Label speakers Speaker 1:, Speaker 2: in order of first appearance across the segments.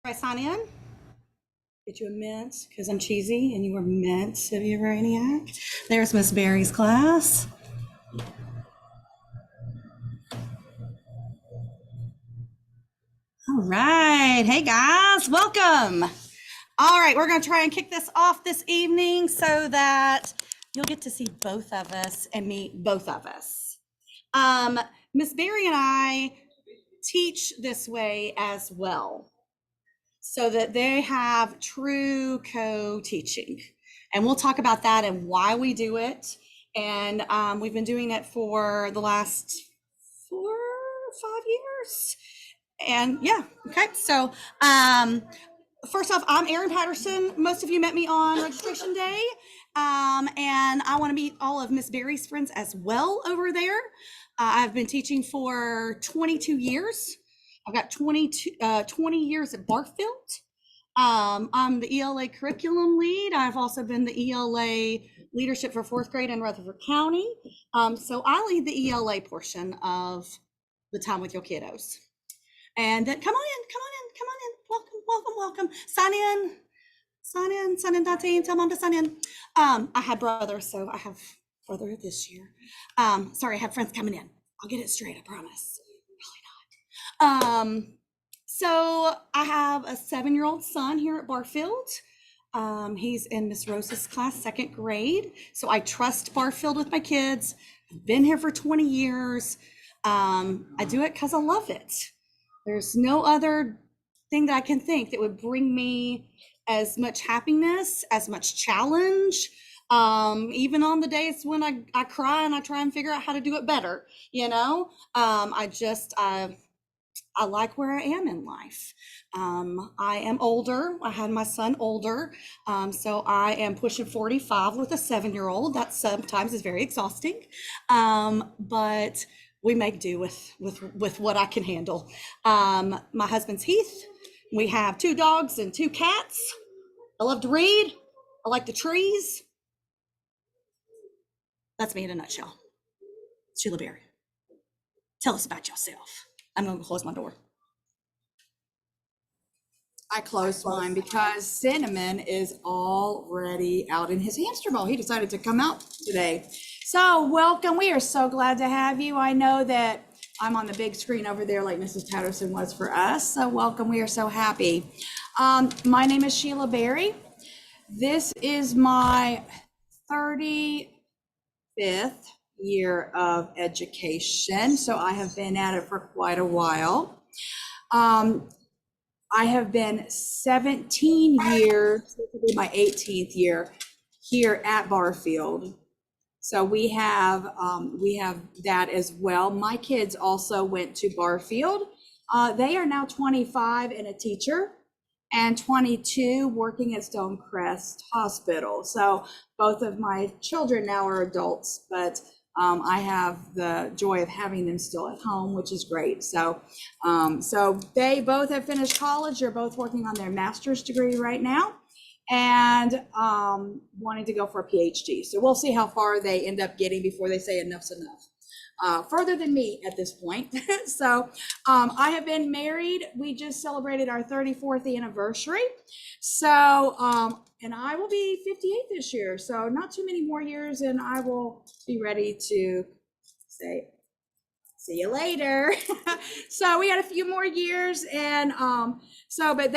Speaker 1: I sign in? Get you a mint because I'm cheesy and you were mint to be a brainiac. There's Miss Barry's class. All right. Hey guys, welcome. All right, we're going to try and kick this off this evening so that you'll get to see both of us and meet both of us. Miss Barry and I teach this way as well, so that they have true co-teaching. And we'll talk about that and why we do it. And we've been doing it for the last 4 or 5 years. And yeah, okay. So first off, I'm Erin Patterson. Most of you met me on registration day. And I want to meet all of Miss Barry's friends as well over there. I've been teaching for 22 years. I've got 20 years at Barfield. I'm the ELA curriculum lead. I've also been the ELA leadership for fourth grade in Rutherford County. So I lead the ELA portion of the time with your kiddos. And then come on in. Welcome. Sign in, Dante, and tell mom to sign in. I had brothers, so I have brother this year. Sorry, I have friends coming in. I'll get it straight, I promise. Probably not. So I have a 7-year-old son here at Barfield. He's in Miss Rose's class, second grade. So I trust Barfield with my kids. I've been here for 20 years. I do it because I love it. There's no other thing that I can think that would bring me as much happiness, as much challenge, even on the days when I cry and I try and figure out how to do it better, I like where I am in life. I am older. I had my son older. So I am pushing 45 with a 7-year-old. That sometimes is very exhausting. But we make do with what I can handle. My husband's Heath. We have 2 dogs and 2 cats. I love to read. I like the trees. That's me in a nutshell. Sheila Berry, tell us about yourself. I'm going to close my door.
Speaker 2: I closed mine because Cinnamon is already out in his hamster ball. He decided to come out today. So welcome. We are so glad to have you. I know that I'm on the big screen over there like Mrs. Patterson was for us. So welcome. We are so happy. My name is Sheila Berry. This is my 35th year of education. So I have been at it for quite a while. I have been 17 years, this will be my 18th year here at Barfield. So we have that as well. My kids also went to Barfield. They are now 25 and a teacher, and 22 working at Stonecrest Hospital. So both of my children now are adults, but I have the joy of having them still at home, which is great. So they both have finished college. They're both working on their master's degree right now and wanting to go for a PhD. So we'll see how far they end up getting before they say enough's enough. Further than me at this point. So I have been married. We just celebrated our 34th anniversary. So, and I will be 58 this year. So not too many more years and I will be ready to say, see you later. So we had a few more years and but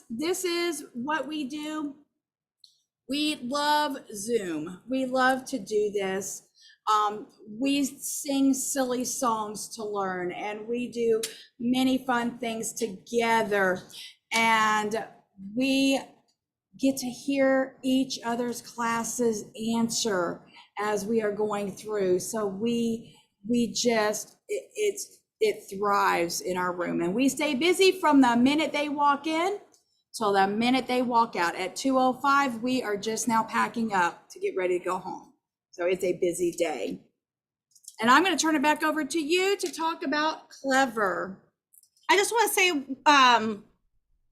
Speaker 2: this is what we do. We love Zoom. We love to do this. We sing silly songs to learn and we do many fun things together and we get to hear each other's classes answer as we are going through. So it thrives in our room and we stay busy from the minute they walk in till the minute they walk out. At 2:05, we are just now packing up to get ready to go home. So it's a busy day. And I'm going to turn it back over to you to talk about Clever.
Speaker 1: I just want to say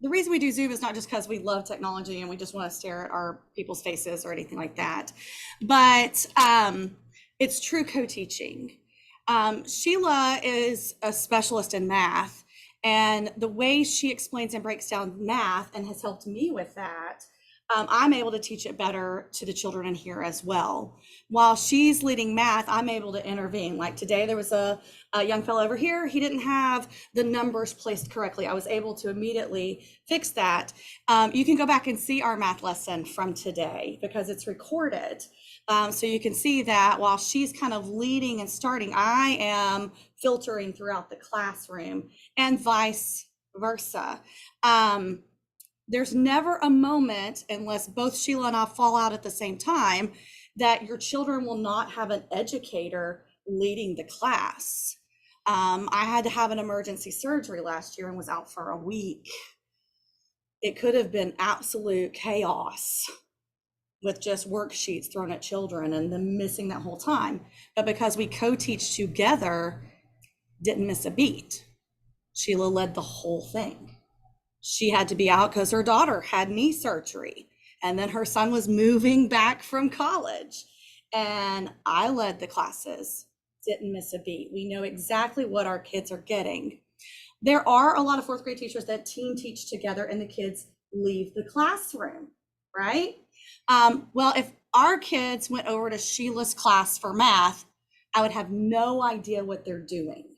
Speaker 1: the reason we do Zoom is not just because we love technology and we just want to stare at our people's faces or anything like that, but it's true co-teaching. Sheila is a specialist in math And the way she explains and breaks down math and has helped me with that, I'm able to teach it better to the children in here as well. While she's leading math, I'm able to intervene. Like today, there was a young fellow over here. He didn't have the numbers placed correctly. I was able to immediately fix that. You can go back and see our math lesson from today because it's recorded. So you can see that while she's kind of leading and starting, I am filtering throughout the classroom and vice versa. There's never a moment, unless both Sheila and I fall out at the same time, that your children will not have an educator leading the class. I had to have an emergency surgery last year and was out for a week. It could have been absolute chaos with just worksheets thrown at children and them missing that whole time. But because we co-teach together, didn't miss a beat. Sheila led the whole thing. She had to be out because her daughter had knee surgery. And then her son was moving back from college. And I led the classes, didn't miss a beat. We know exactly what our kids are getting. There are a lot of fourth grade teachers that team teach together and the kids leave the classroom, right? Well, if our kids went over to Sheila's class for math, I would have no idea what they're doing.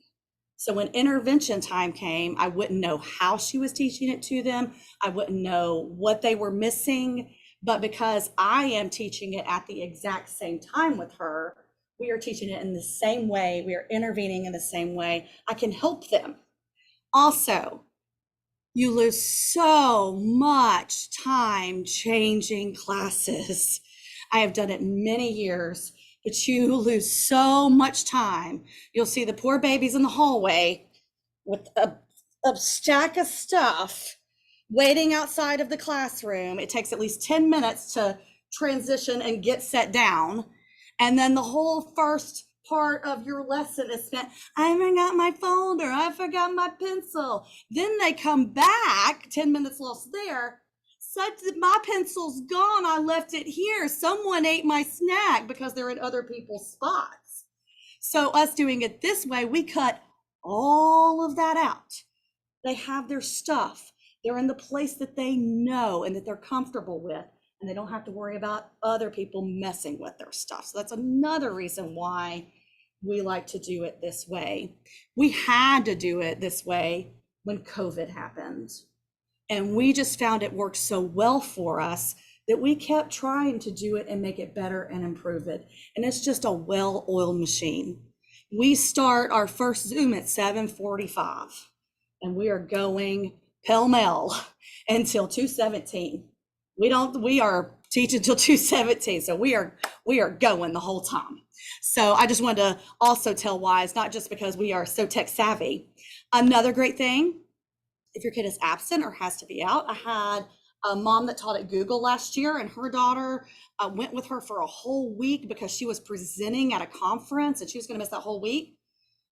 Speaker 1: So when intervention time came, I wouldn't know how she was teaching it to them. I wouldn't know what they were missing. But because I am teaching it at the exact same time with her, we are teaching it in the same way. We are intervening in the same way. I can help them. Also, you lose so much time changing classes. I have done it many years. But you lose so much time. You'll see the poor babies in the hallway with a stack of stuff waiting outside of the classroom. It takes at least 10 minutes to transition and get set down. And then the whole first part of your lesson is spent, I forgot my folder, I forgot my pencil. Then they come back, 10 minutes lost there. Said my pencil's gone, I left it here. Someone ate my snack because they're in other people's spots. So us doing it this way, we cut all of that out. They have their stuff. They're in the place that they know and that they're comfortable with, and they don't have to worry about other people messing with their stuff. So that's another reason why we like to do it this way. We had to do it this way when COVID happened. And we just found it worked so well for us that we kept trying to do it and make it better and improve it. And it's just a well-oiled machine. We start our first Zoom at 7:45 and we are going pell-mell until 2:17. We are teaching till 2:17. So we are going the whole time. So I just wanted to also tell why. It's not just because we are so tech savvy. Another great thing, if your kid is absent or has to be out, I had a mom that taught at Google last year, and her daughter went with her for a whole week because she was presenting at a conference and she was going to miss that whole week.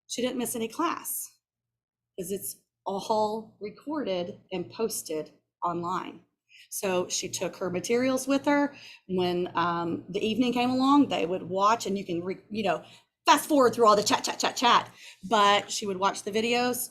Speaker 1: She didn't miss any class because it's all recorded and posted online. So she took her materials with her. When the evening came along, they would watch, and you can, fast forward through all the chat, but she would watch the videos,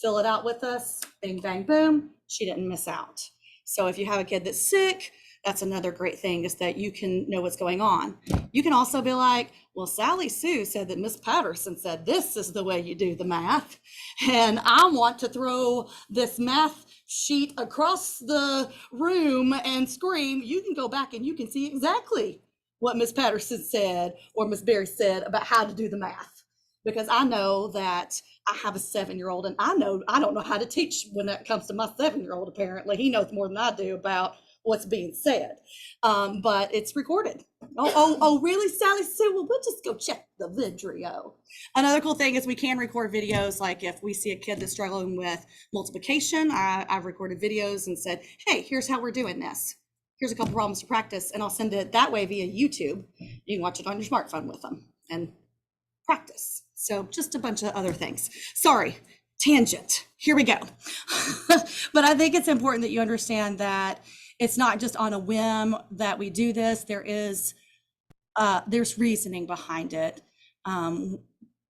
Speaker 1: fill it out with us, bang, bang, boom. She didn't miss out. So if you have a kid that's sick, that's another great thing, is that you can know what's going on. You can also be like, well, Sally Sue said that Miss Patterson said this is the way you do the math, and I want to throw this math sheet across the room and scream. You can go back and you can see exactly what Miss Patterson said or Miss Berry said about how to do the math, because I know that I have a 7-year-old, and I don't know how to teach when it comes to my 7-year-old. Apparently he knows more than I do about what's being said, but it's recorded. Oh, really, Sally Sue? Well, we'll just go check the video. Another cool thing is we can record videos. Like if we see a kid that's struggling with multiplication, I've recorded videos and said, hey, here's how we're doing this. Here's a couple problems to practice, and I'll send it that way via YouTube. You can watch it on your smartphone with them and practice. So just a bunch of other things. Sorry, tangent. Here we go. But I think it's important that you understand that it's not just on a whim that we do this. There's reasoning behind it.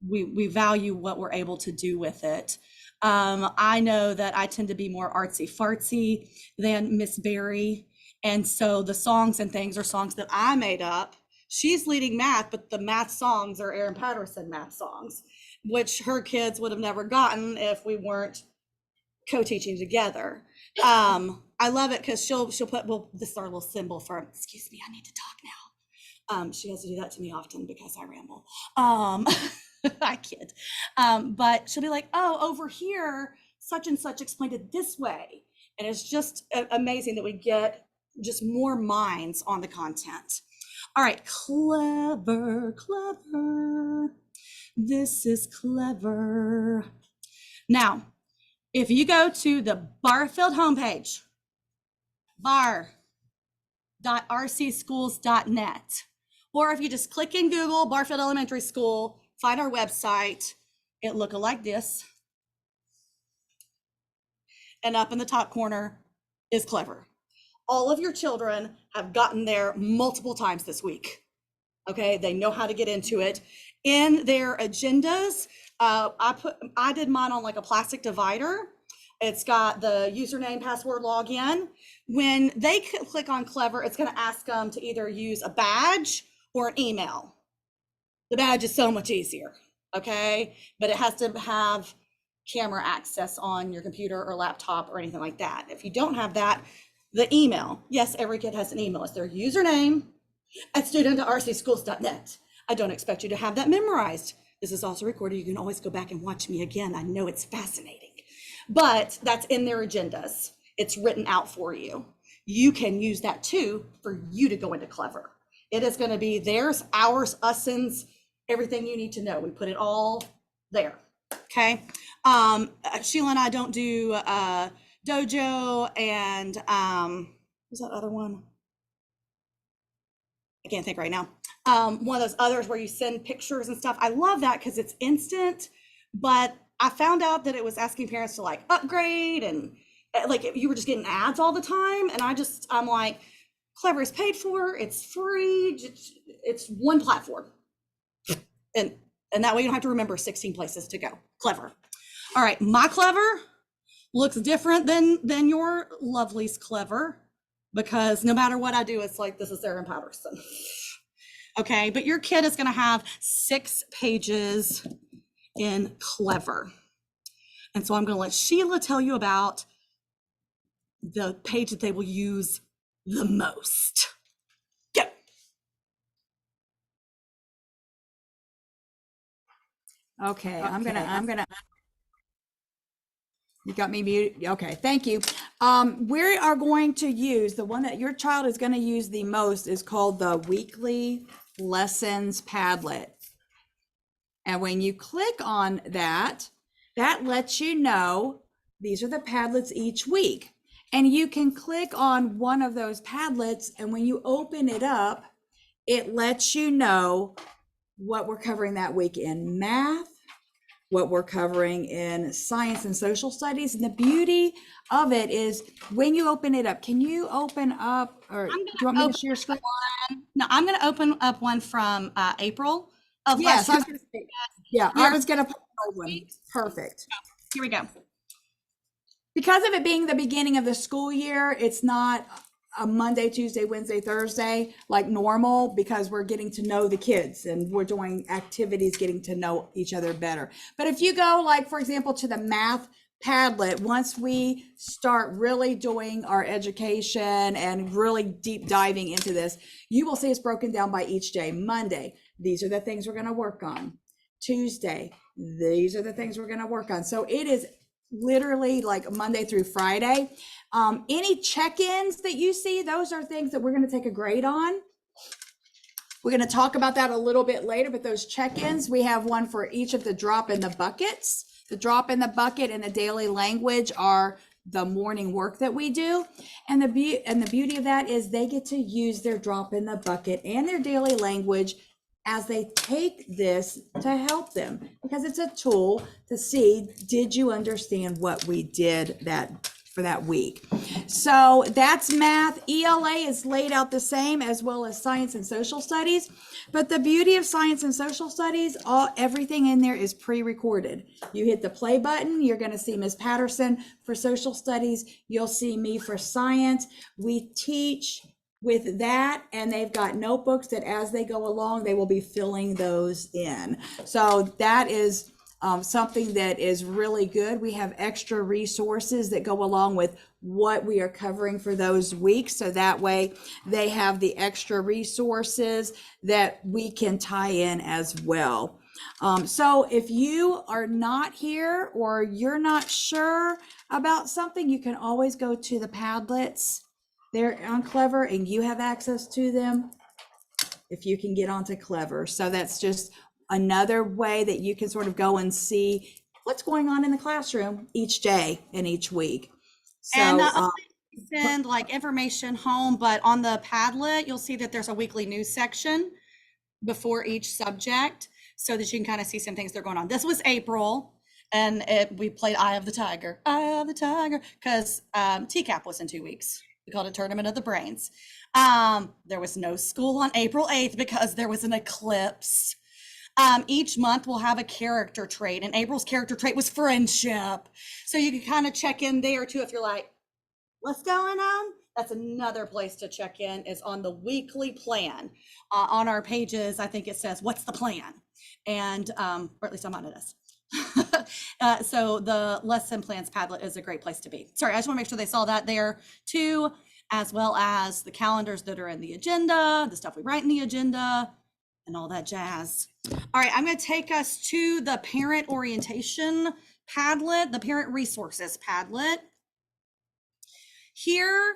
Speaker 1: We value what we're able to do with it. I know that I tend to be more artsy fartsy than Miss Berry. And so the songs and things are songs that I made up. She's leading math, but the math songs are Erin Patterson math songs, which her kids would have never gotten if we weren't co-teaching together. I love it because she'll put, well, this is our little symbol for, excuse me, I need to talk now. She has to do that to me often because I ramble. I kid. But she'll be like, oh, over here, such and such explained it this way. And it's just amazing that we get just more minds on the content. All right, clever, clever. This is clever. Now, if you go to the Barfield homepage, bar.rcschools.net, or if you just click in Google, Barfield Elementary School, find our website, it look like this. And up in the top corner is Clever. All of your children have gotten there multiple times this week. Okay, they know how to get into it. In their agendas, I did mine on like a plastic divider. It's got the username, password, login. When they click on Clever, it's going to ask them to either use a badge or an email. The badge is so much easier, okay? But it has to have camera access on your computer or laptop or anything like that. If you don't have that, the email, yes, every kid has an email. It's their username at student@rcschools.net. I don't expect you to have that memorized. This is also recorded. You can always go back and watch me again. I know it's fascinating, but that's in their agendas. It's written out for you. You can use that too for you to go into Clever. It is going to be theirs, ours, usins, everything you need to know. We put it all there. Okay. Sheila and I don't do Dojo and what's that other one? I can't think right now. One of those others where you send pictures and stuff. I love that because it's instant, but I found out that it was asking parents to like upgrade and like you were just getting ads all the time. And I'm like, Clever is paid for, it's free, it's one platform. And that way you don't have to remember 16 places to go. Clever. All right, my Clever looks different than your lovely's Clever, because no matter what I do, it's like, this is Erin Patterson. Okay, but your kid is gonna have 6 pages in Clever. And so I'm gonna let Sheila tell you about the page that they will use the most. Go.
Speaker 2: Okay, I'm gonna, you got me muted. Okay, thank you. We are going to use, the one that your child is gonna use the most is called the Weekly Lessons Padlet. And when you click on that, that lets you know these are the Padlets each week. And you can click on one of those Padlets, and when you open it up, it lets you know what we're covering that week in math, what we're covering in science and social studies. And the beauty of it is when you open it up, can you open up, or do you want me to share screen?
Speaker 1: No, I'm going to open up one from April of
Speaker 2: Yes,
Speaker 1: last year.
Speaker 2: I was going to put one. Perfect.
Speaker 1: Here we go.
Speaker 2: Because of it being the beginning of the school year, it's not a Monday, Tuesday, Wednesday, Thursday like normal, because we're getting to know the kids and we're doing activities, getting to know each other better. But if you go, like, for example, to the math Padlet, once we start really doing our education and really deep diving into this, you will see it's broken down by each day. Monday, these are the things we're going to work on. Tuesday, these are the things we're going to work on. So it is literally like Monday through Friday. Any check-ins that you see, those are things that we're going to take a grade on. We're going to talk about that a little bit later, but those check-ins, we have one for each of the drop in the buckets. The drop in the bucket and the daily language are the morning work that we do. And the beauty of that is they get to use their drop in the bucket and their daily language as they take this to help them, because it's a tool to see, did you understand what we did that for that week. So that's math. ELA is laid out the same, as well as science and social studies. But the beauty of science and social studies, everything in there is pre-recorded. You hit the play button, you're going to see Ms. Patterson for social studies. You'll see me for science. We teach with that, and they've got notebooks that as they go along, they will be filling those in. So that is something that is really good. We have extra resources that go along with what we are covering for those weeks. So that way they have the extra resources that we can tie in as well. So if you are not here or you're not sure about something, you can always go to the Padlets. They're on Clever and you have access to them if you can get onto Clever. So that's just another way that you can sort of go and see what's going on in the classroom each day and each week. So,
Speaker 1: and not only send like information home, but on the Padlet, you'll see that there's a weekly news section before each subject so that you can kind of see some things that are going on. This was April, and we played Eye of the Tiger, because TCAP was in 2 weeks. We called it Tournament of the Brains. There was no school on April 8th because there was an eclipse. Each month we'll have a character trait, and April's character trait was friendship. So you can kind of check in there too if you're like, what's going on? That's another place to check in, is on the weekly plan. On our pages, I think it says, what's the plan? And, or at least on mine it is. So the lesson plans Padlet is a great place to be. Sorry, I just want to make sure they saw that there too, as well as the calendars that are in the agenda, the stuff we write in the agenda, and all that jazz. All right, I'm going to take us to the parent orientation Padlet, the parent resources Padlet. Here,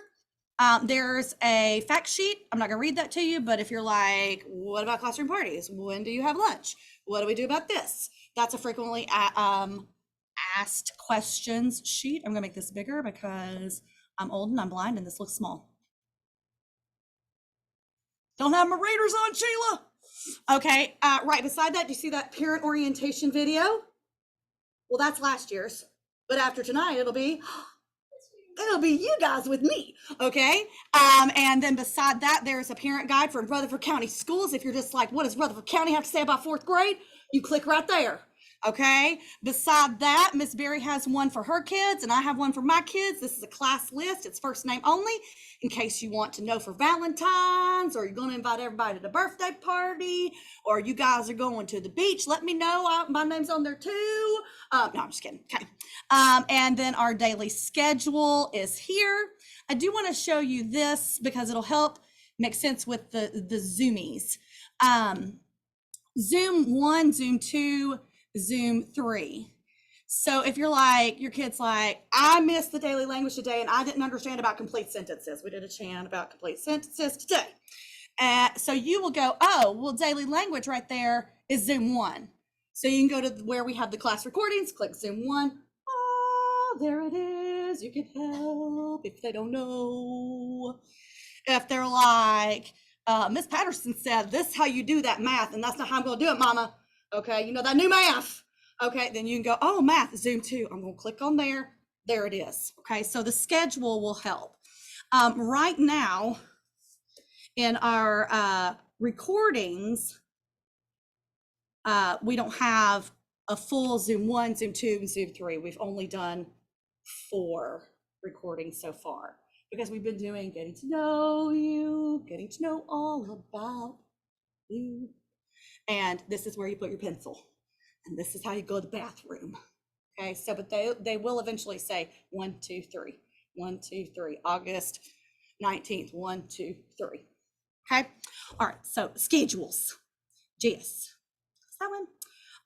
Speaker 1: there's a fact sheet. I'm not going to read that to you, but if you're like, what about classroom parties? When do you have lunch? What do we do about this? That's a frequently asked questions sheet. I'm going to make this bigger because I'm old and I'm blind and this looks small. Don't have my readers on, Sheila. Okay, right beside that, do you see that parent orientation video? Well, that's last year's, but after tonight, it'll be you guys with me, okay? And then beside that, there's a parent guide for Rutherford County Schools. If you're just like, what does Rutherford County have to say about 4th grade? You click right there, okay? Beside that, Miss Berry has one for her kids, and I have one for my kids. This is a class list. It's first name only, in case you want to know for Valentine's, or you're going to invite everybody to the birthday party, or you guys are going to the beach. Let me know. My name's on there too. No, I'm just kidding. Okay. And then our daily schedule is here. I do want to show you this because it'll help make sense with the Zoomies. Zoom 1, Zoom 2, Zoom 3. So if you're like, your kid's like, I missed the daily language today and I didn't understand about complete sentences. We did a chant about complete sentences today. So you will go, oh, well, daily language right there is Zoom 1. So you can go to where we have the class recordings, click Zoom 1. Oh, there it is. You can help if they don't know. If they're like, Miss Patterson said, this is how you do that math, and that's not how I'm going to do it, Mama. Okay, you know that new math. Okay, then you can go, oh, math, Zoom 2. I'm going to click on there. There it is. Okay, so the schedule will help. Right now, in our recordings, we don't have a full Zoom 1, Zoom 2, and Zoom 3. We've only done 4 recordings so far because we've been doing getting to know you, getting to know all about you. And this is where you put your pencil. And this is how you go to the bathroom. Okay, so but they will eventually say 1, 2, 3, 1, 2, 3, August 19th, 1, 2, 3. Okay, all right, so schedules, GS. That one.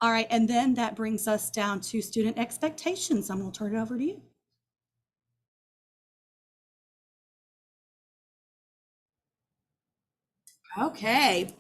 Speaker 1: All right, and then that brings us down to student expectations. I'm going to turn it over to you.
Speaker 2: Okay.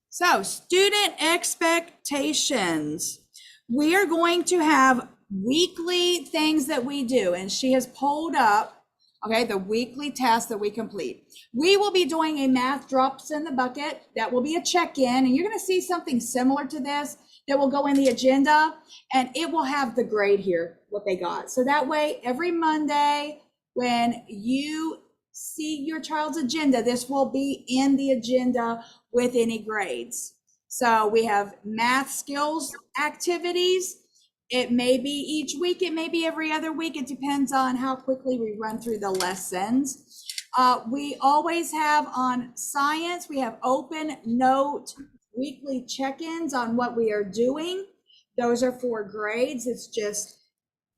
Speaker 2: So student expectations. We are going to have weekly things that we do, and she has pulled up, okay, the weekly tasks that we complete. We will be doing a math drops in the bucket. That will be a check-in, and you're going to see something similar to this that will go in the agenda, and it will have the grade here, what they got. So that way, every Monday, when you see your child's agenda, this will be in the agenda with any grades. So we have math skills activities. It may be each week, it may be every other week. It depends on how quickly we run through the lessons. We always have on science, we have open note weekly check-ins on what we are doing. Those are for grades. It's just,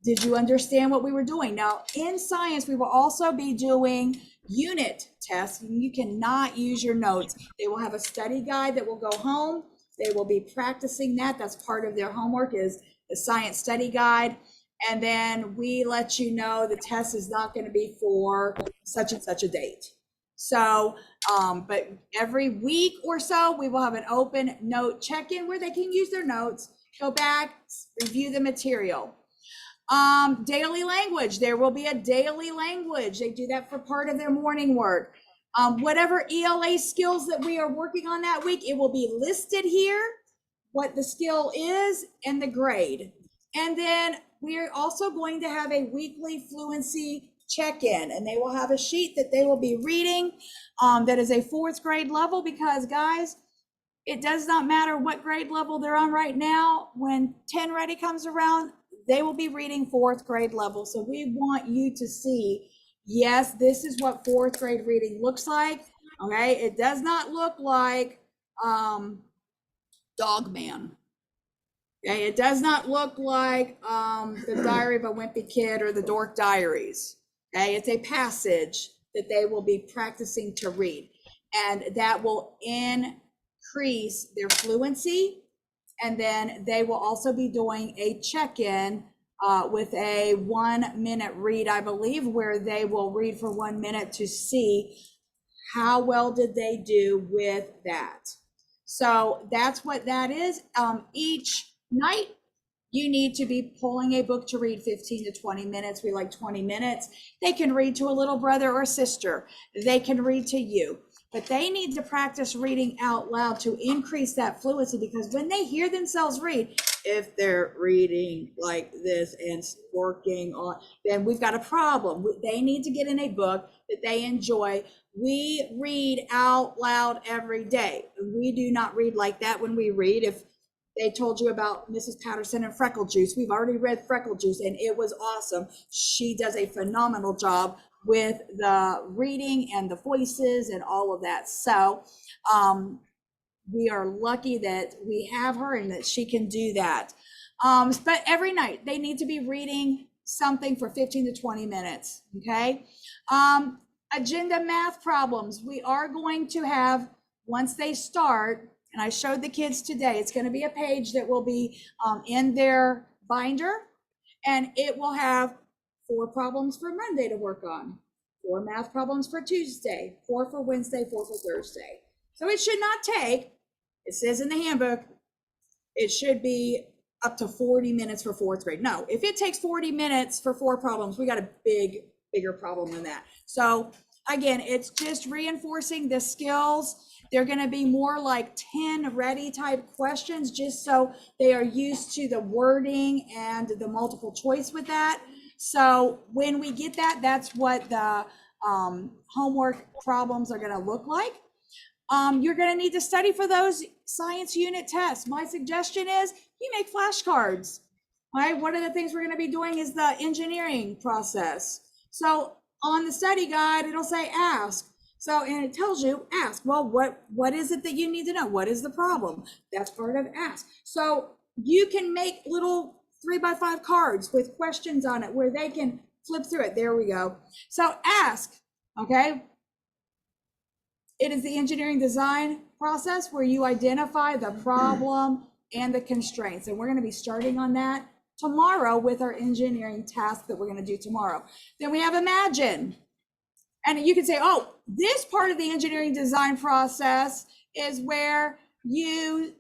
Speaker 2: did you understand what we were doing? Now, in science, we will also be doing unit tests. You cannot use your notes. They will have a study guide that will go home. They will be practicing that. That's part of their homework, is the science study guide. And then we let you know the test is not going to be for such and such a date. So, but every week or so, we will have an open note check-in where they can use their notes, go back, review the material. Daily language, there will be a daily language. They do that for part of their morning work. Whatever ELA skills that we are working on that week, it will be listed here, what the skill is and the grade. And then we're also going to have a weekly fluency check-in, and they will have a sheet that they will be reading that is a 4th grade level, because guys, it does not matter what grade level they're on right now. When 10 ready comes around, they will be reading 4th grade level. So we want you to see, yes, this is what 4th grade reading looks like. Okay, it does not look like Dog Man. Okay, it does not look like the Diary of a Wimpy Kid or the Dork Diaries. Okay, it's a passage that they will be practicing to read, and that will increase their fluency. And then they will also be doing a check-in with a 1-minute read, I believe, where they will read for 1 minute to see how well did they do with that. So that's what that is. Each night, you need to be pulling a book to read 15 to 20 minutes. We like 20 minutes. They can read to a little brother or sister. They can read to you. But they need to practice reading out loud to increase that fluency, because when they hear themselves read, if they're reading like this and working on, then we've got a problem. They need to get in a book that they enjoy. We read out loud every day. We do not read like that when we read. If they told you about Mrs. Patterson and Freckle Juice, we've already read Freckle Juice and it was awesome. She does a phenomenal job with the reading and the voices and all of that. So we are lucky that we have her and that she can do that. But every night they need to be reading something for 15 to 20 minutes. Okay. Agenda math problems. We are going to have, once they start, and I showed the kids today, it's going to be a page that will be in their binder, and it will have 4 problems for Monday to work on, 4 math problems for Tuesday, 4 for Wednesday, 4 for Thursday. So it should not take, it says in the handbook, it should be up to 40 minutes for 4th grade. No, if it takes 40 minutes for 4 problems, we got a bigger problem than that. So again, it's just reinforcing the skills. They're going to be more like 10 ready type questions, just so they are used to the wording and the multiple choice with that. So when we get that, that's what the homework problems are going to look like. You're going to need to study for those science unit tests. My suggestion is you make flashcards. Right? One of the things we're going to be doing is the engineering process. So on the study guide, it'll say ask. So, and it tells you ask. Well, what is it that you need to know? What is the problem? That's part of ask. So you can make little 3x5 cards with questions on it where they can flip through it. There we go. So ask, okay? It is the engineering design process where you identify the problem and the constraints. And we're going to be starting on that tomorrow with our engineering task that we're going to do tomorrow. Then we have imagine. And you can say, oh, this part of the engineering design process is where you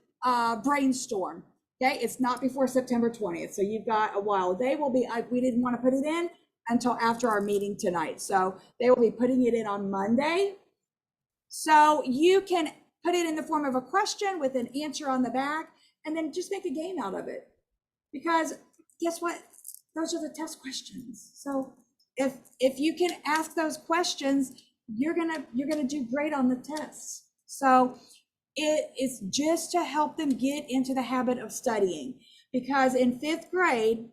Speaker 2: brainstorm. Okay, it's not before September 20th. So you've got a while. They will be, we didn't want to put it in until after our meeting tonight. So they will be putting it in on Monday. So you can put it in the form of a question with an answer on the back. and then just make a game out of it. Because guess what? Those are the test questions. So if you can ask those questions, you're gonna do great on the tests. So it is just to help them get into the habit of studying, because in 5th grade,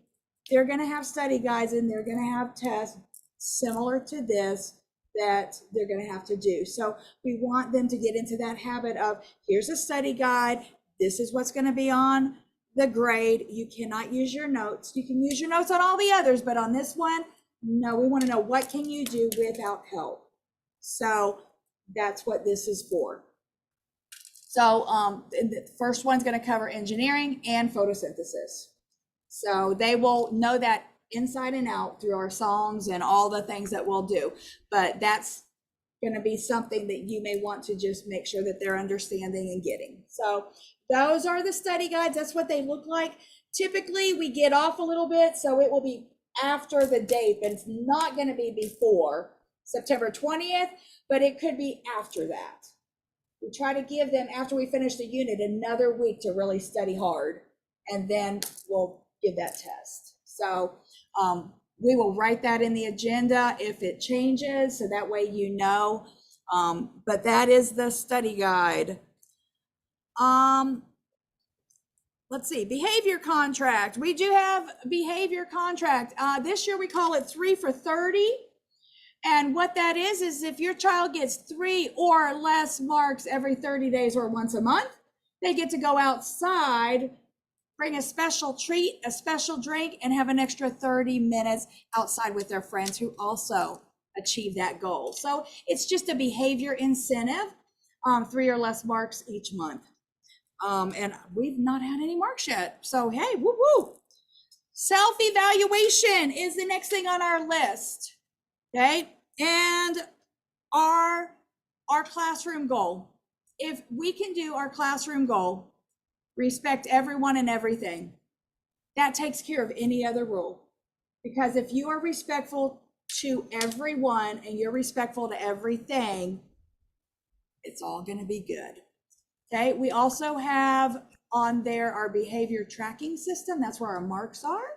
Speaker 2: they're gonna have study guides and they're gonna have tests similar to this that they're gonna have to do. So we want them to get into that habit of, here's a study guide, this is what's gonna be on the grade. You cannot use your notes. You can use your notes on all the others, but on this one, no, we wanna know what can you do without help. So that's what this is for. So the first one's going to cover engineering and photosynthesis. So they will know that inside and out through our songs and all the things that we'll do. But that's going to be something that you may want to just make sure that they're understanding and getting. So those are the study guides. That's what they look like. Typically, we get off a little bit, so it will be after the date, but it's not going to be before September 20th, but it could be after that. We try to give them, after we finish the unit, another week to really study hard, and then we'll give that test. So we will write that in the agenda if it changes, so that way you know. But that is the study guide. Let's see, behavior contract. We do have behavior contract. This year we call it 3 for 30. And what that is if your child gets 3 or less marks every 30 days or once a month, they get to go outside, bring a special treat, a special drink, and have an extra 30 minutes outside with their friends who also achieve that goal. So it's just a behavior incentive, 3 or less marks each month. And we've not had any marks yet. So, hey, woo woo. Self-evaluation is the next thing on our list. Okay, and our classroom goal. If we can do our classroom goal, respect everyone and everything, that takes care of any other rule. Because if you are respectful to everyone and you're respectful to everything, it's all going to be good. Okay, we also have on there our behavior tracking system. That's where our marks are.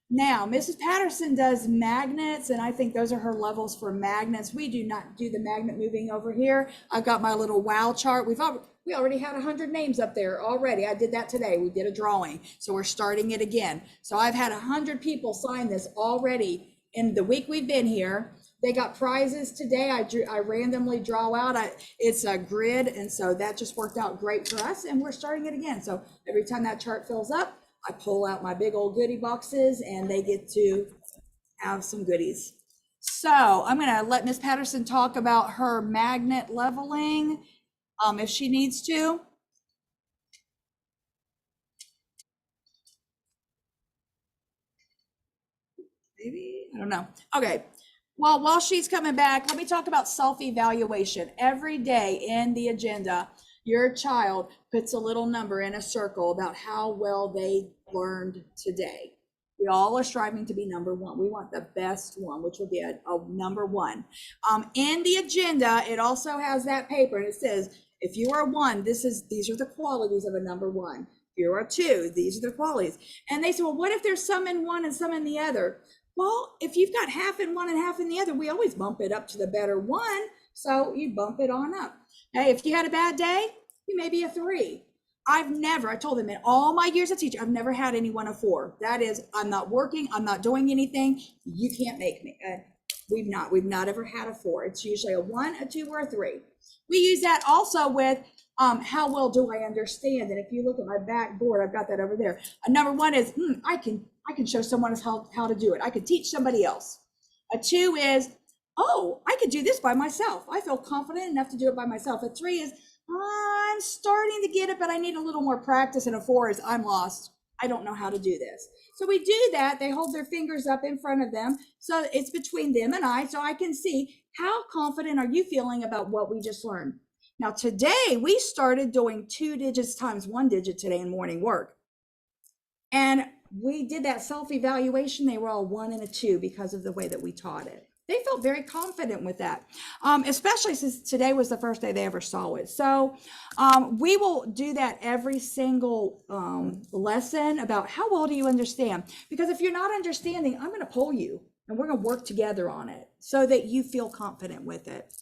Speaker 2: Now, Mrs. Patterson does magnets, and I think those are her levels for magnets. We do not do the magnet moving over here. I've got my little wow chart. We already had 100 names up there already. I did that today. We did a drawing, so we're starting it again. So I've had 100 people sign this already in the week we've been here. They got prizes today. I randomly draw out. It's a grid, and so that just worked out great for us, and we're starting it again. So every time that chart fills up, I pull out my big old goodie boxes and they get to have some goodies. So I'm going to let Miss Patterson talk about her magnet leveling if she needs to. Maybe, I don't know. Okay. Well, while she's coming back, let me talk about self-evaluation. Every day in the agenda, your child puts a little number in a circle about how well they learned today. We all are striving to be number one. We want the best one, which will be a number one. In the agenda, it also has that paper, and it says, if you are 1, these are the qualities of a number 1. If you are 2, these are the qualities. And they say, well, what if there's some in one and some in the other? Well, if you've got half in one and half in the other, we always bump it up to the better one. So you bump it on up. Hey, if you had a bad day, you may be a 3. I told them in all my years as a teacher, I've never had anyone a 4. That is, I'm not working, I'm not doing anything. You can't make me. We've not ever had a 4. It's usually a 1, a 2, or a 3. We use that also with how well do I understand? And if you look at my back board, I've got that over there. A number 1 is, I can show someone how to do it. I could teach somebody else. A 2 is, oh, I could do this by myself. I feel confident enough to do it by myself. A 3 is, I'm starting to get it, but I need a little more practice. And a 4 is, I'm lost. I don't know how to do this. So we do that. They hold their fingers up in front of them. So it's between them and I, so I can see how confident are you feeling about what we just learned. Now today we started doing 2 digits times 1 digit today in morning work. And we did that self-evaluation. They were all 1 and a 2 because of the way that we taught it. they felt very confident with that, especially since today was the first day they ever saw it. So we will do that every single lesson about how well do you understand? Because if you're not understanding, I'm going to pull you and we're going to work together on it so that you feel confident with it.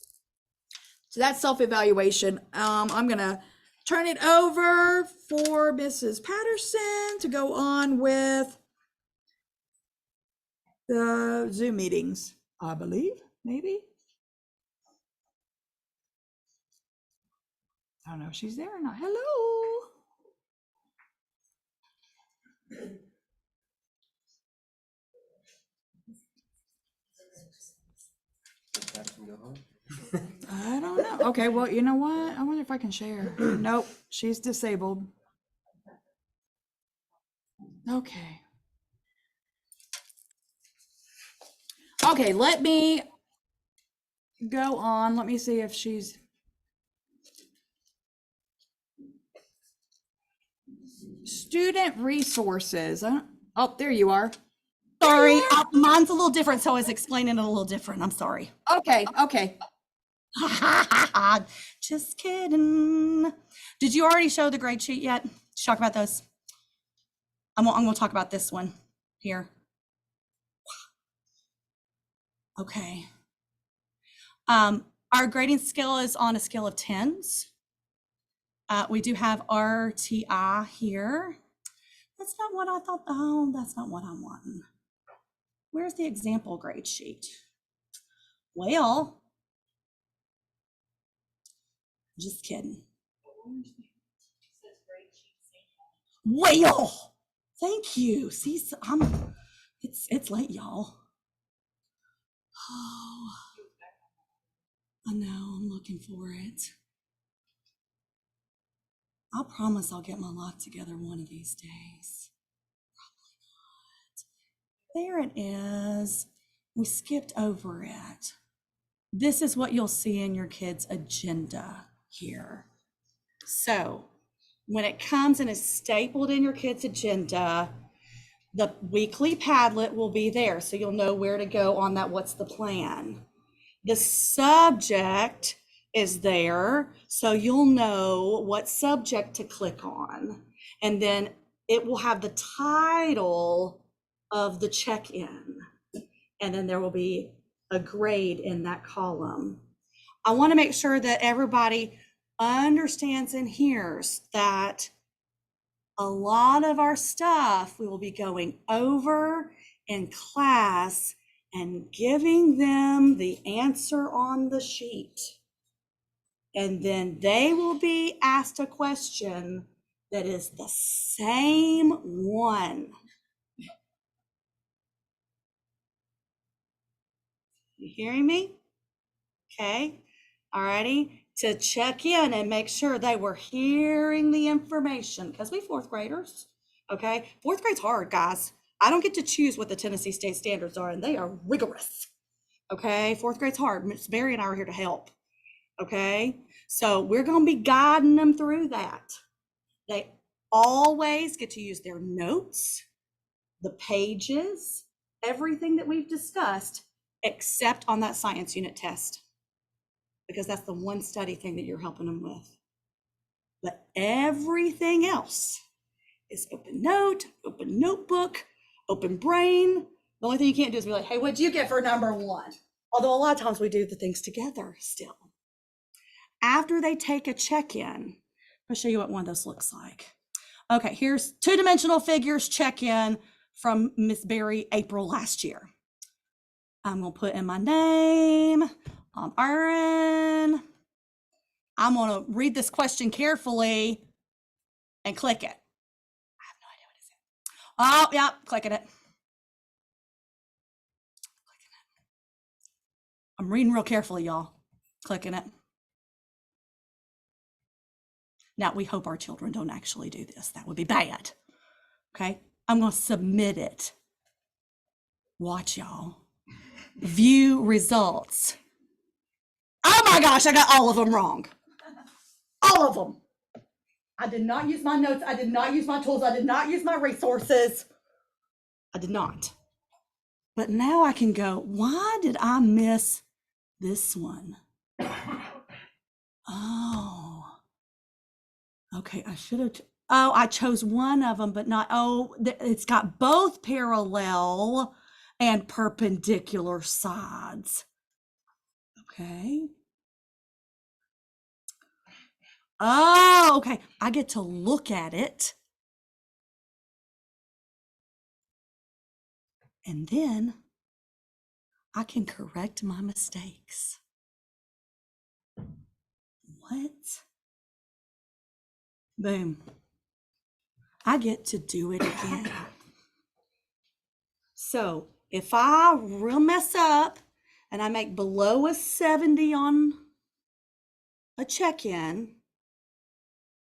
Speaker 2: So that's self-evaluation. I'm going to turn it over for Mrs. Patterson to go on with the Zoom meetings, I believe, maybe. I don't know if she's there or not. Hello. I don't know. Okay, well, you know what? I wonder if I can share. Nope, she's disabled. Okay. Okay, let me go on. Let me see if she's. Student resources. Oh, there you are.
Speaker 1: Sorry, mine's a little different, so I was explaining it a little different. I'm sorry.
Speaker 2: Okay, okay.
Speaker 1: Just kidding. Did you already show the grade sheet yet? Did you talk about those? I'm going to talk about this one here. Okay. Our grading scale is on a scale of 10s. We do have RTI here. That's not what I thought. Oh, that's not what I'm wanting. Where's the example grade sheet? Well, just kidding. Well, thank you. See, it's late, y'all. Oh, I know, I'm looking for it. I promise I'll get my life together one of these days. Probably not. There it is. We skipped over it. This is what you'll see in your kids' agenda here. So when it comes and is stapled in your kids' agenda, the weekly Padlet will be there. So you'll know where to go on that. What's the plan? The subject is there. So you'll know what subject to click on. And then it will have the title of the check-in. And then there will be a grade in that column. I want to make sure that everybody understands and hears that a lot of our stuff we will be going over in class and giving them the answer on the sheet. And then they will be asked a question that is the same one. You hearing me? Okay. Alrighty. To check in and make sure they were hearing the information, because we fourth graders, okay? Fourth grade's hard, guys. I don't get to choose what the Tennessee State standards are, and they are rigorous, okay? Fourth grade's hard. Miss Barry and I are here to help, okay? So we're going to be guiding them through that. They always get to use their notes, the pages, everything that we've discussed, except on that science unit test, because that's the one study thing that you're helping them with. But everything else is open note, open notebook, open brain. The only thing you can't do is be like, hey, what'd you get for number 1? Although a lot of times we do the things together still. After they take a check-in, I'll show you what one of those looks like. Okay, here's 2-dimensional figures check-in from Miss Barry, April last year. I'm gonna put in my name. Erin. I'm gonna read this question carefully and click it. I have no idea what it is. Oh, yeah, clicking it. I'm reading real carefully, y'all. Clicking it. Now, we hope our children don't actually do this. That would be bad. Okay, I'm gonna submit it. Watch, y'all. View results. Oh my gosh, I got all of them wrong. All of them. I did not use my notes. I did not use my tools. I did not use my resources. I did not. But now I can go, why did I miss this one? Oh, okay. I should have. Oh, I chose one of them, but not. Oh, it's got both parallel and perpendicular sides. Okay. Oh, okay. I get to look at it. And then I can correct my mistakes. What? Boom. I get to do it again. So if I real mess up and I make below a 70 on a check-in,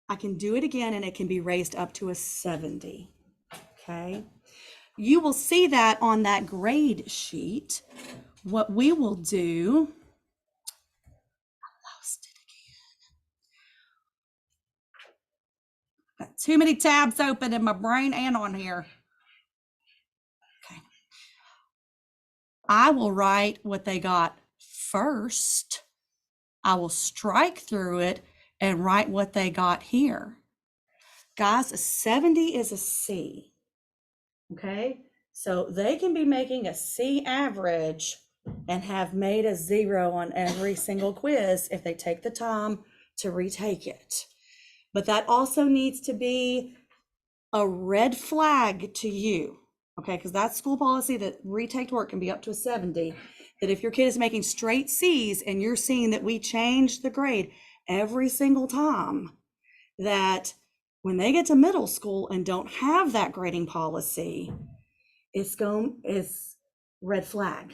Speaker 1: I can do it again and it can be raised up to a 70. Okay. You will see that on that grade sheet. What we will do, I lost it again. Got too many tabs open in my brain and on here. Okay. I will write what they got first. I will strike through it and write what they got here. Guys, a 70 is a C. Okay, so they can be making a C average and have made a 0 on every single quiz if they take the time to retake it. But that also needs to be a red flag to you, okay? Because that's school policy that retaked work can be up to a 70. That if your kid is making straight C's and you're seeing that we change the grade every single time, that when they get to middle school and don't have that grading policy, it's red flag.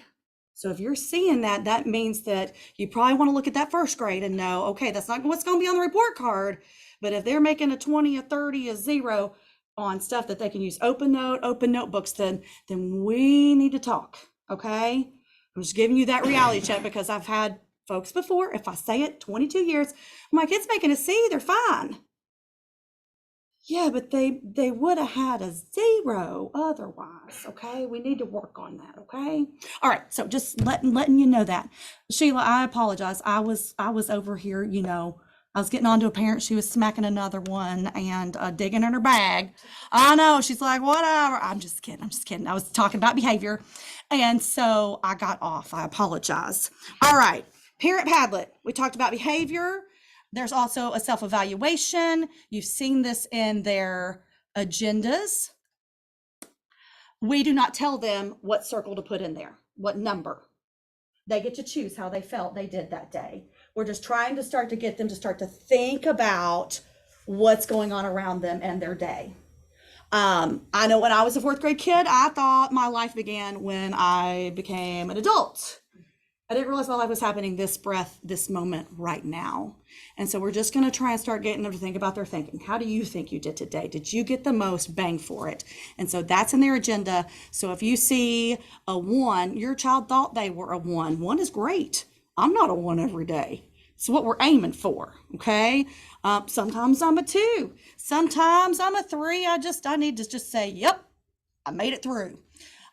Speaker 1: So if you're seeing that, that means that you probably want to look at that first grade and know, okay, that's not what's going to be on the report card. But if they're making a 20, a 30, a 0 on stuff that they can use open notebooks, then we need to talk, okay? I'm just giving you that reality check because I've had folks before, if I say it, 22 years, my kid's making a C, they're fine. Yeah, but they would have had a 0 otherwise, okay? We need to work on that, okay? All right, so just letting you know that. Sheila, I apologize. I was over here, you know, I was getting on to a parent. She was smacking another one and digging in her bag. I know, she's like, whatever. I'm just kidding. I was talking about behavior. And so I got off. I apologize. All right, Parent Padlet. We talked about behavior. There's also a self-evaluation. You've seen this in their agendas. We do not tell them what circle to put in there, what number. They get to choose how they felt they did that day. We're just trying to get them to start to think about what's going on around them and their day. I know when I was a 4th grade kid, I thought my life began when I became an adult. I didn't realize my life was happening this moment right now. And so we're just going to try and start getting them to think about their thinking. How do you think you did today? Did you get the most bang for it? And so that's in their agenda. So if you see a 1, your child thought they were a 1. 1 is great. I'm not a 1 every day. It's what we're aiming for, okay? Sometimes I'm a 2. Sometimes I'm a 3. I need to just say, yep, I made it through.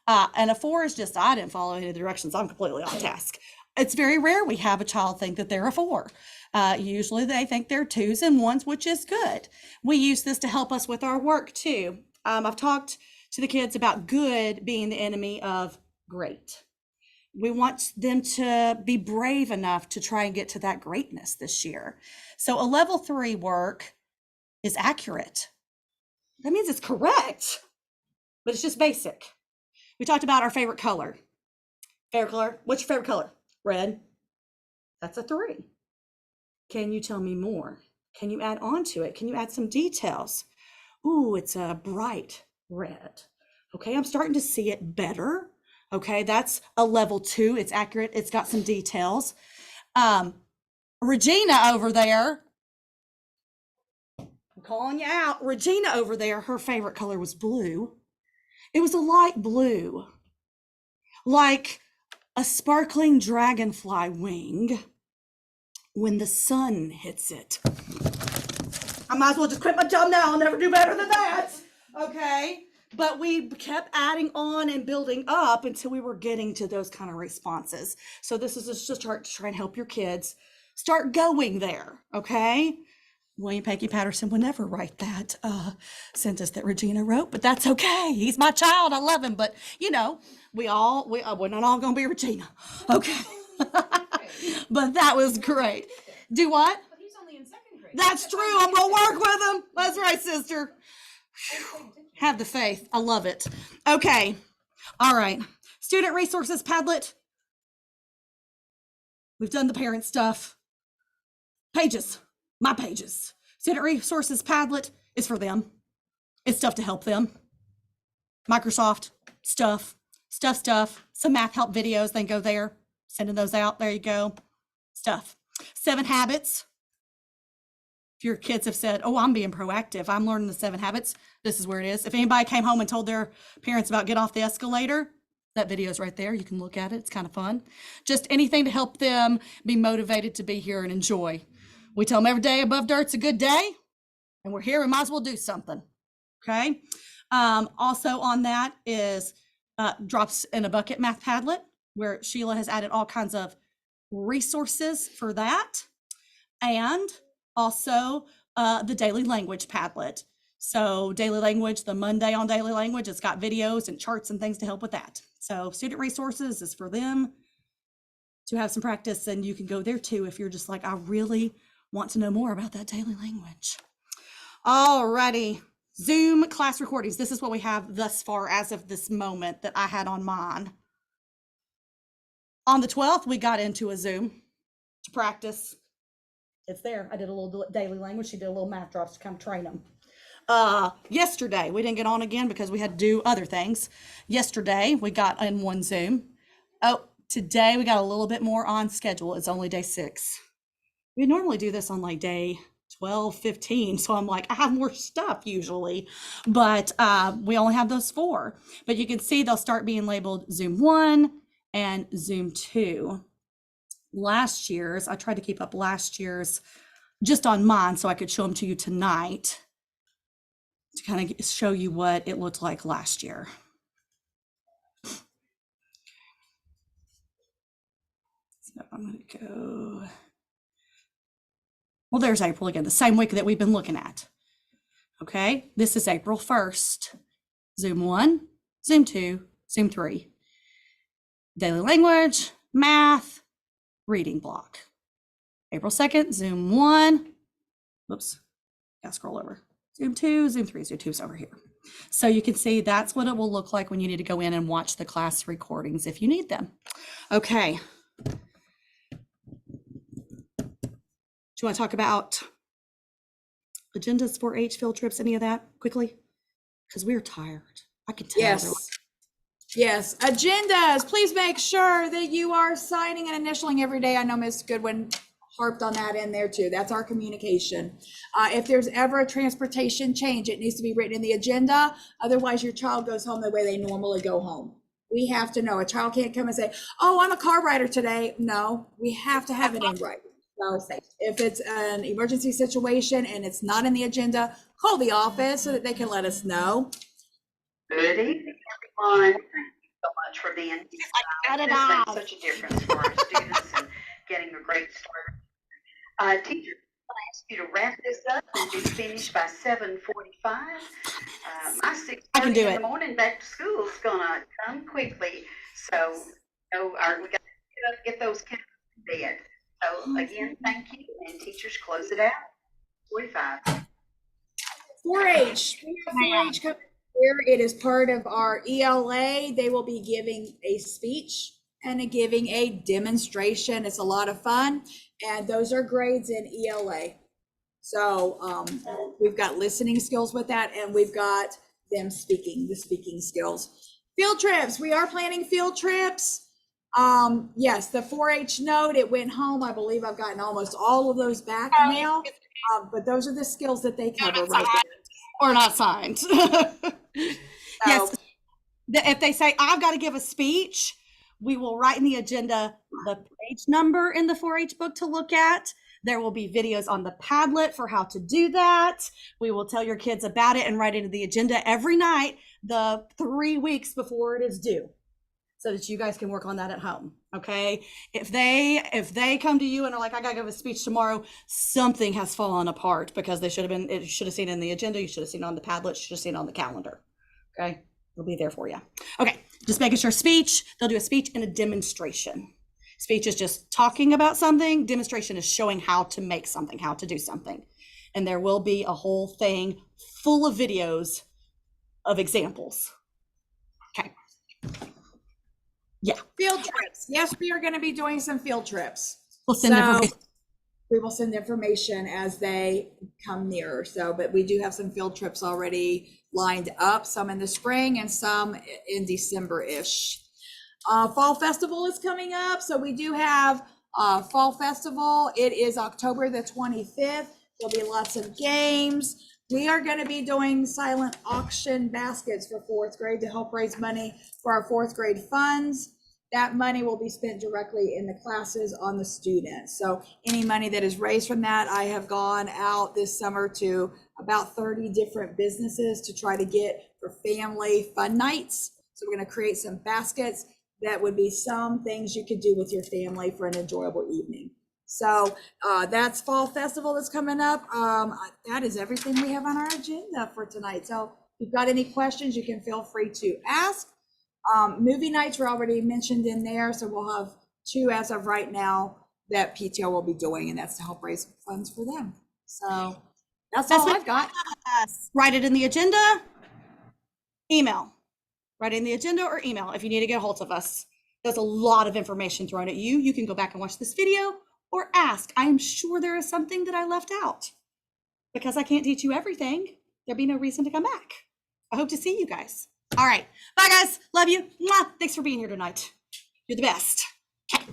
Speaker 1: And a 4 is just, I didn't follow any of the directions. I'm completely off task. It's very rare we have a child think that they're a 4. Usually they think they're 2s and 1s, which is good. We use this to help us with our work too. I've talked to the kids about good being the enemy of great. We want them to be brave enough to try and get to that greatness this year. So a level 3 work is accurate. That means it's correct, but it's just basic. We talked about our favorite color. Favorite color? What's your favorite color? Red. That's a 3. Can you tell me more? Can you add on to it? Can you add some details? Ooh, it's a bright red. Okay, I'm starting to see it better. Okay, that's a level 2. It's accurate. It's got some details. Regina over there, I'm calling you out. Regina over there, her favorite color was blue. It was a light blue, like a sparkling dragonfly wing when the sun hits it. I might as well just quit my job now. I'll never do better than that. Okay. but we kept adding on and building up until we were getting to those kind of responses. So this is just a start to try and help your kids start going there, okay? William Peggy Patterson would never write that sentence that Regina wrote, but that's okay. He's my child. I love him, but you know, we're not all gonna be Regina, okay? But that was great. Do what?
Speaker 2: But he's only in second grade.
Speaker 1: That's true. I'm gonna work with him. That's right, sister. Whew. Have the faith. I love it. Okay. All right. Student resources Padlet. We've done the parent stuff. Pages. My pages. Student resources Padlet is for them. It's stuff to help them. Microsoft stuff. Some math help videos. Then go there. Sending those out. There you go. Stuff. 7 Habits. If your kids have said, oh, I'm being proactive, I'm learning the 7 habits, this is where it is. If anybody came home and told their parents about get off the escalator, that video is right there. You can look at it. It's kind of fun. Just anything to help them be motivated to be here and enjoy. We tell them every day above dirt's a good day, and we're here. We might as well do something. Okay. Also on that is Drops in a Bucket Math Padlet, where Sheila has added all kinds of resources for that. And also the Daily Language Padlet. So Daily Language, the Monday on Daily Language, it's got videos and charts and things to help with that. So student resources is for them to have some practice, and you can go there too if you're just like, I really want to know more about that daily language. Alrighty, Zoom class recordings. This is what we have thus far as of this moment that I had on mine. On the 12th, we got into a Zoom to practice. It's there. I did a little daily language. She did a little math drops to kind of train them. Yesterday, we didn't get on again because we had to do other things. Yesterday, we got in one Zoom. Oh, today we got a little bit more on schedule. It's only day 6. We normally do this on like day 12, 15. So I'm like, I have more stuff usually, but we only have those 4. But you can see they'll start being labeled Zoom 1 and Zoom 2. Last year's, I tried to keep up last year's just on mine so I could show them to you tonight to kind of show you what it looked like last year. So I'm going to go. Well, there's April again, the same week that we've been looking at. Okay, this is April 1st. Zoom 1, Zoom 2, Zoom 3. Daily language, math, reading block. April 2nd, Zoom 1. Whoops, gotta scroll over. Zoom 2, Zoom 3, Zoom 2's over here. So you can see that's what it will look like when you need to go in and watch the class recordings if you need them. Okay. Do you want to talk about agendas, 4-H, field trips, any of that quickly? Because we're tired. I can tell.
Speaker 2: Yes, agendas. Please make sure that you are signing and initialing every day. I know Ms. Goodwin harped on that in there too. That's our communication. If there's ever a transportation change, it needs to be written in the agenda. Otherwise, your child goes home the way they normally go home. We have to know. A child can't come and say, oh, I'm a car rider today. No, we have to have it in writing. So if it's an emergency situation and it's not in the agenda, call the office so that they can let us know.
Speaker 3: Good evening, everyone. Thank you so much for being here. This makes such a difference for our students and getting a great start. Teachers, I ask you to wrap this up and be finished by 7:45. My 6:30 in the morning back to school is gonna come quickly, so we got to get those kids in bed. So again, thank you, and teachers close it out. 45.
Speaker 2: 4-H. We have 4-H coming here. It is part of our ELA. They will be giving a speech and giving a demonstration. It's a lot of fun, and those are grades in ELA. So we've got listening skills with that, and we've got them speaking, the speaking skills. Field trips. We are planning field trips. Yes, the 4-H note, it went home. I believe I've gotten almost all of those back now. But those are the skills that they cover right there.
Speaker 1: Or not signed. Yes. If they say, I've got to give a speech, We will write in the agenda the page number in the 4-H book to look at. There will be videos on the Padlet for how to do that. We will tell your kids about it and write it into the agenda every night, the 3 weeks before it is due, so that you guys can work on that at home. Okay. If they come to you and are like, I gotta give a speech tomorrow, something has fallen apart because it should have seen it in the agenda. You should have seen it on the Padlet, should have seen it on the calendar. Okay. It'll be there for you. Okay. Just making sure speech, they'll do a speech and a demonstration. Speech is just talking about something. Demonstration is showing how to make something, how to do something. And there will be a whole thing full of videos of examples. Okay. Yeah.
Speaker 2: Field trips. Yes, we are going to be doing some field trips.
Speaker 1: We'll send information.
Speaker 2: We will send information as they come nearer. So, but we do have some field trips already lined up, some in the spring and some in December-ish. Fall Festival is coming up. So we do have Fall Festival. It is October the 25th. There'll be lots of games. We are going to be doing silent auction baskets for 4th grade to help raise money for our 4th grade funds. That money will be spent directly in the classes on the students. So any money that is raised from that, I have gone out this summer to about 30 different businesses to try to get for family fun nights. So we're going to create some baskets that would be some things you could do with your family for an enjoyable evening. So that's Fall Festival that's coming up. That is everything we have on our agenda for tonight. So if you've got any questions, you can feel free to ask. Movie nights were already mentioned in there. So we'll have 2 as of right now that PTO will be doing, and that's to help raise funds for them. So that's all I've got.
Speaker 1: Write it in the agenda, email. Write it in the agenda or email if you need to get a hold of us. There's a lot of information thrown at you. You can go back and watch this video or ask. I am sure there is something that I left out. Because I can't teach you everything, there'd be no reason to come back. I hope to see you guys. All right. Bye, guys. Love you. Mwah. Thanks for being here tonight. You're the best. Okay.